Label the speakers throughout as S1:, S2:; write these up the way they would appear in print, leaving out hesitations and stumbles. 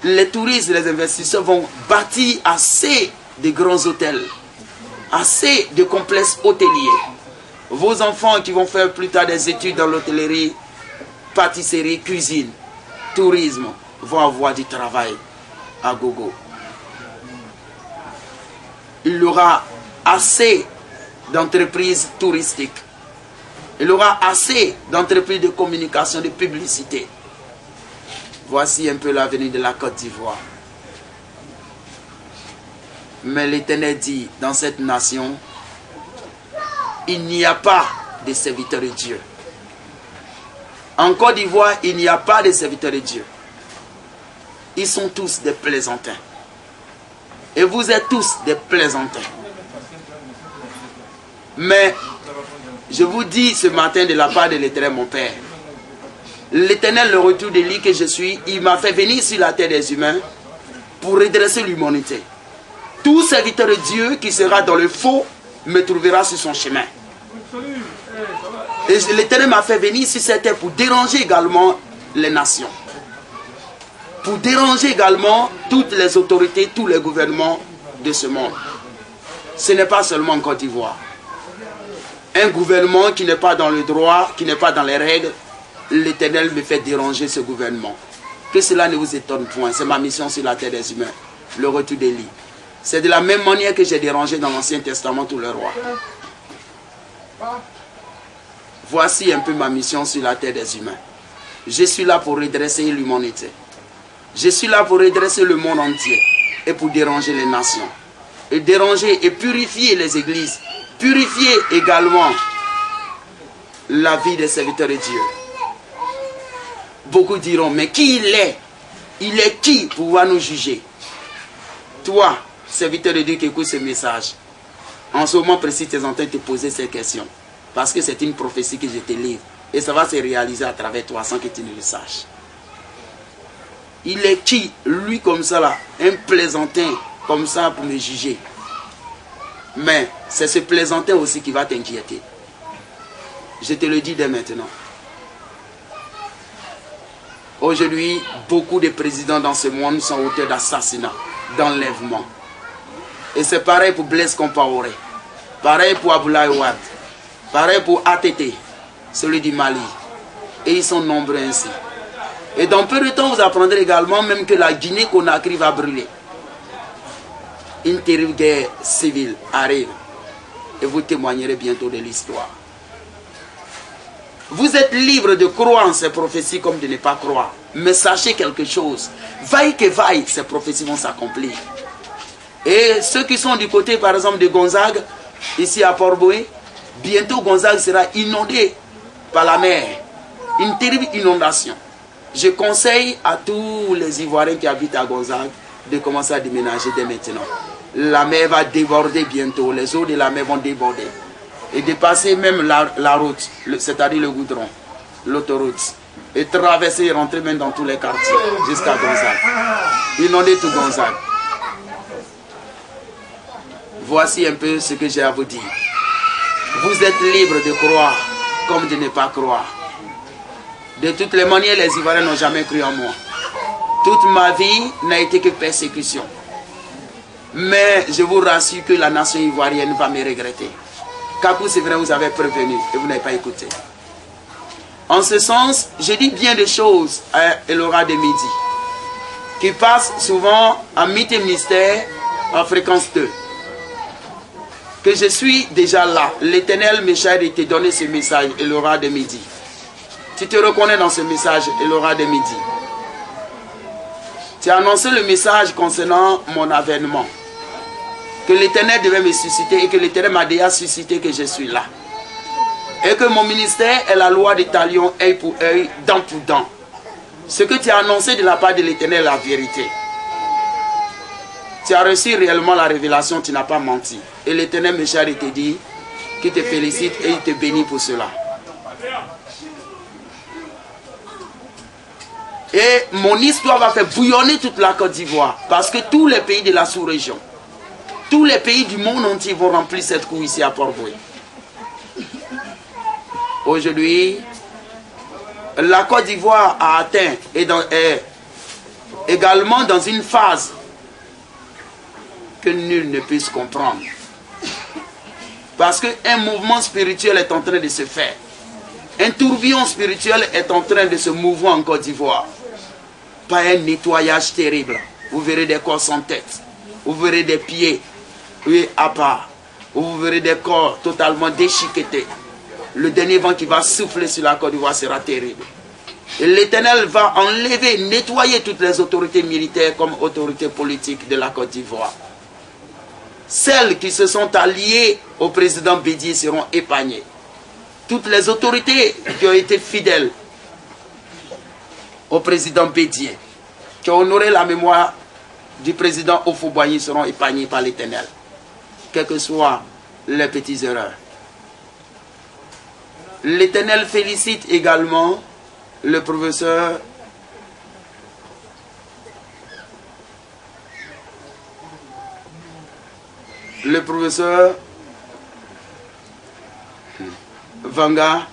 S1: les touristes, les investisseurs vont bâtir assez de grands hôtels, assez de complexes hôteliers. Vos enfants qui vont faire plus tard des études dans l'hôtellerie, pâtisserie, cuisine, tourisme, vont avoir du travail à gogo. Il y aura assez d'entreprises touristiques. Il y aura assez d'entreprises de communication, de publicité. Voici un peu l'avenir de la Côte d'Ivoire. Mais l'Éternel dit, dans cette nation, il n'y a pas de serviteurs de Dieu. En Côte d'Ivoire, il n'y a pas de serviteurs de Dieu. Ils sont tous des plaisantins. Et vous êtes tous des plaisantins. Mais je vous dis ce matin de la part de l'Éternel, mon Père, l'Éternel, le retour de lui que je suis, il m'a fait venir sur la terre des humains pour redresser l'humanité. Tout serviteur de Dieu qui sera dans le faux me trouvera sur son chemin. Et l'Éternel m'a fait venir sur cette terre pour déranger également les nations. Pour déranger également toutes les autorités, tous les gouvernements de ce monde. Ce n'est pas seulement en Côte d'Ivoire. Un gouvernement qui n'est pas dans le droit, qui n'est pas dans les règles, l'Éternel me fait déranger ce gouvernement. Que cela ne vous étonne point. C'est ma mission sur la terre des humains. Le retour d'Élie. C'est de la même manière que j'ai dérangé dans l'Ancien Testament tous les rois. Voici un peu ma mission sur la terre des humains. Je suis là pour redresser l'humanité. Je suis là pour redresser le monde entier et pour déranger les nations. Et déranger et purifier les églises. Purifier également la vie des serviteurs de Dieu. Beaucoup diront, mais qui il est? Il est qui pour pouvoir nous juger? Toi, serviteur de Dieu qui écoute ce message, en ce moment précis, tu es en train de te poser ces questions. Parce que c'est une prophétie que je te livre. Et ça va se réaliser à travers toi sans que tu ne le saches. Il est qui, lui comme ça là, un plaisantin comme ça pour me juger? Mais c'est ce plaisantin aussi qui va t'inquiéter. Je te le dis dès maintenant. Aujourd'hui, beaucoup de présidents dans ce monde sont auteurs d'assassinats, d'enlèvements. Et c'est pareil pour Blaise Compaoré, pareil pour Abdoulaye Wade, pareil pour ATT, celui du Mali. Et ils sont nombreux ainsi. Et dans peu de temps, vous apprendrez également même que la Guinée-Conakry va brûler. Une terrible guerre civile arrive. Et vous témoignerez bientôt de l'histoire. Vous êtes libre de croire en ces prophéties comme de ne pas croire. Mais sachez quelque chose. Vaille que vaille, ces prophéties vont s'accomplir. Et ceux qui sont du côté, par exemple, de Gonzague, ici à Port-Boué, bientôt Gonzague sera inondé par la mer. Une terrible inondation. Je conseille à tous les Ivoiriens qui habitent à Gonzague de commencer à déménager dès maintenant. La mer va déborder bientôt. Les eaux de la mer vont déborder. Et dépasser même la route, c'est-à-dire le goudron, l'autoroute. Et traverser et rentrer même dans tous les quartiers jusqu'à Gonzague. Inonder tout Gonzague. Voici un peu ce que j'ai à vous dire. Vous êtes libre de croire comme de ne pas croire. De toutes les manières, les Ivoiriens n'ont jamais cru en moi. Toute ma vie n'a été que persécution. Mais je vous rassure que la nation ivoirienne va me regretter. Kakou, c'est vrai, vous avez prévenu et vous n'avez pas écouté. En ce sens, je dis bien des choses à Elora de Midi, qui passe souvent à Mythe et Mystère en fréquence 2. Que je suis déjà là. L'Éternel me charge de te donner ce message, Elora de Midi. Tu te reconnais dans ce message, Elora de Midi. Tu as annoncé le message concernant mon avènement. Que l'Éternel devait me susciter et que l'Éternel m'a déjà suscité que je suis là. Et que mon ministère est la loi des talions, œil pour œil, dent pour dent. Ce que tu as annoncé de la part de l'Éternel est la vérité. Tu as reçu réellement la révélation, tu n'as pas menti. Et l'Éternel me charge et te dit qu'il te félicite et il te bénit pour cela. Et mon histoire va faire bouillonner toute la Côte d'Ivoire. Parce que tous les pays de la sous-région, tous les pays du monde entier vont remplir cette cour ici à Port-Boué. Aujourd'hui, la Côte d'Ivoire a atteint également dans une phase que nul ne puisse comprendre. Parce qu'un mouvement spirituel est en train de se faire. Un tourbillon spirituel est en train de se mouvoir en Côte d'Ivoire. Par un nettoyage terrible. Vous verrez des corps sans tête. Vous verrez des pieds, oui, à part. Vous verrez des corps totalement déchiquetés. Le dernier vent qui va souffler sur la Côte d'Ivoire sera terrible. Et l'Éternel va enlever, nettoyer toutes les autorités militaires comme autorités politiques de la Côte d'Ivoire. Celles qui se sont alliées au président Bédié seront épargnées. Toutes les autorités qui ont été fidèles au président Bédié, qui ont honoré la mémoire du président Houphouët-Boigny seront épargnées par l'Éternel, quelles que soient les petites erreurs. L'Éternel félicite également le professeur Vanga,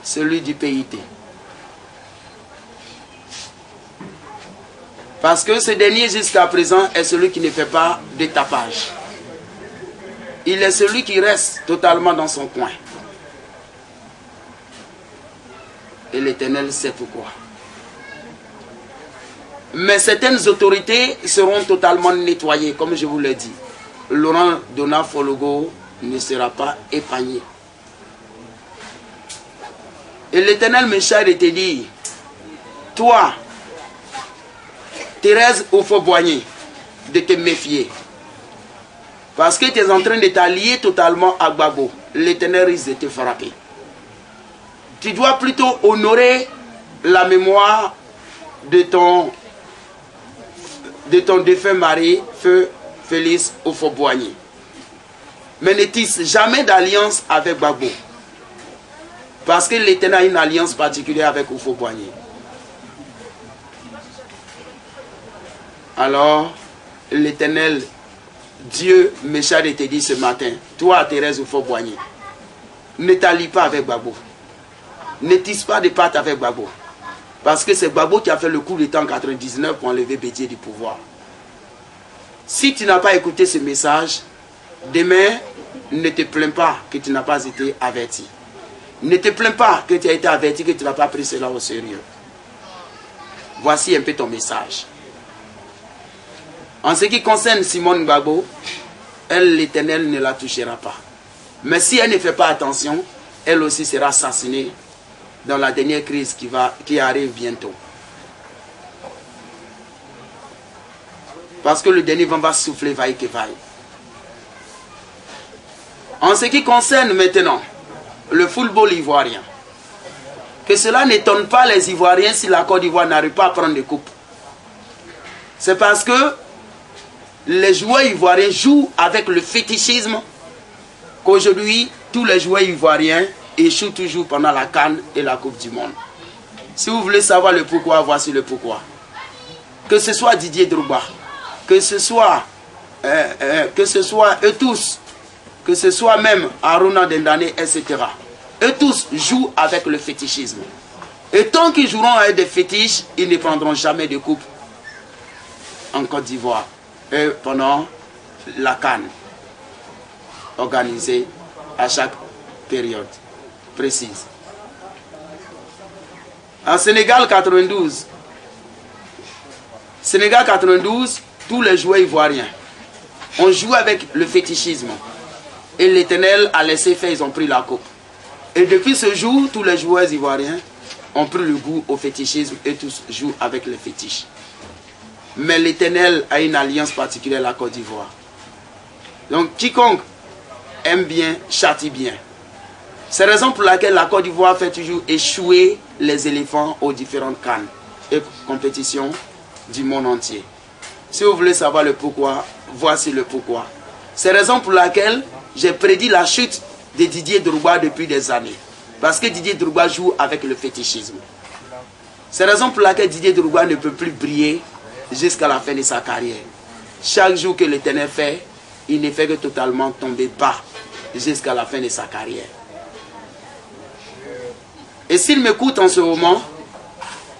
S1: celui du PIT. Parce que ce dernier jusqu'à présent est celui qui ne fait pas de tapage. Il est celui qui reste totalement dans son coin. Et l'Éternel sait pourquoi. Mais certaines autorités seront totalement nettoyées, comme je vous l'ai dit. Laurent Dona Fologo ne sera pas épargné. Et l'Éternel me charge de te dire, toi, Thérèse Houphouët-Boigny, de te méfier. Parce que tu es en train de t'allier totalement à Gbagbo. L'Éternel risque de te frapper. Tu dois plutôt honorer la mémoire de ton défunt mari, Feu Félix Houphouët-Boigny. Mais ne tisse jamais d'alliance avec Gbagbo. Parce que l'Éternel a une alliance particulière avec Houphouët-Boigny. Alors, l'Éternel, Dieu me charge de te dire ce matin, toi, Thérèse Houphouët-Boigny, ne t'allie pas avec Gbagbo. Ne tisse pas de pattes avec Gbagbo. Parce que c'est Gbagbo qui a fait le coup d'État en 1999 pour enlever Bédié du pouvoir. Si tu n'as pas écouté ce message, demain, ne te plains pas que tu n'as pas été averti. Ne te plains pas que tu as été averti, que tu n'as pas pris cela au sérieux. Voici un peu ton message. En ce qui concerne Simone Gbagbo, elle, l'Éternel ne la touchera pas. Mais si elle ne fait pas attention, elle aussi sera assassinée dans la dernière crise qui arrive bientôt. Parce que le dernier vent va souffler, vaille que vaille. En ce qui concerne maintenant le football ivoirien, que cela n'étonne pas les Ivoiriens si la Côte d'Ivoire n'arrive pas à prendre des coupes. C'est parce que les joueurs ivoiriens jouent avec le fétichisme qu'aujourd'hui, tous les joueurs ivoiriens échouent toujours pendant la CAN et la Coupe du Monde. Si vous voulez savoir le pourquoi, voici le pourquoi. Que ce soit Didier Drogba, que ce soit eux tous, que ce soit même Aruna Dendane, etc. Eux tous jouent avec le fétichisme. Et tant qu'ils joueront avec des fétiches, ils ne prendront jamais de coupe en Côte d'Ivoire. Pendant la CAN organisée à chaque période précise. En Sénégal 92, tous les joueurs ivoiriens ont joué avec le fétichisme. Et l'Éternel a laissé faire, ils ont pris la coupe. Et depuis ce jour, tous les joueurs ivoiriens ont pris le goût au fétichisme et tous jouent avec les fétiches. Mais l'Éternel a une alliance particulière à la Côte d'Ivoire. Donc quiconque aime bien, châtie bien. C'est la raison pour laquelle la Côte d'Ivoire fait toujours échouer les éléphants aux différentes CAN et compétitions du monde entier. Si vous voulez savoir le pourquoi, voici le pourquoi. C'est la raison pour laquelle j'ai prédit la chute de Didier Drogba depuis des années. Parce que Didier Drogba joue avec le fétichisme. C'est la raison pour laquelle Didier Drogba ne peut plus briller jusqu'à la fin de sa carrière. Chaque jour que l'Éternel fait, il ne fait que totalement tomber bas jusqu'à la fin de sa carrière. Et s'il m'écoute en ce moment,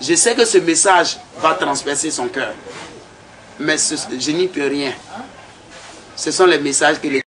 S1: je sais que ce message va transpercer son cœur. Mais je n'y peux rien. Ce sont les messages que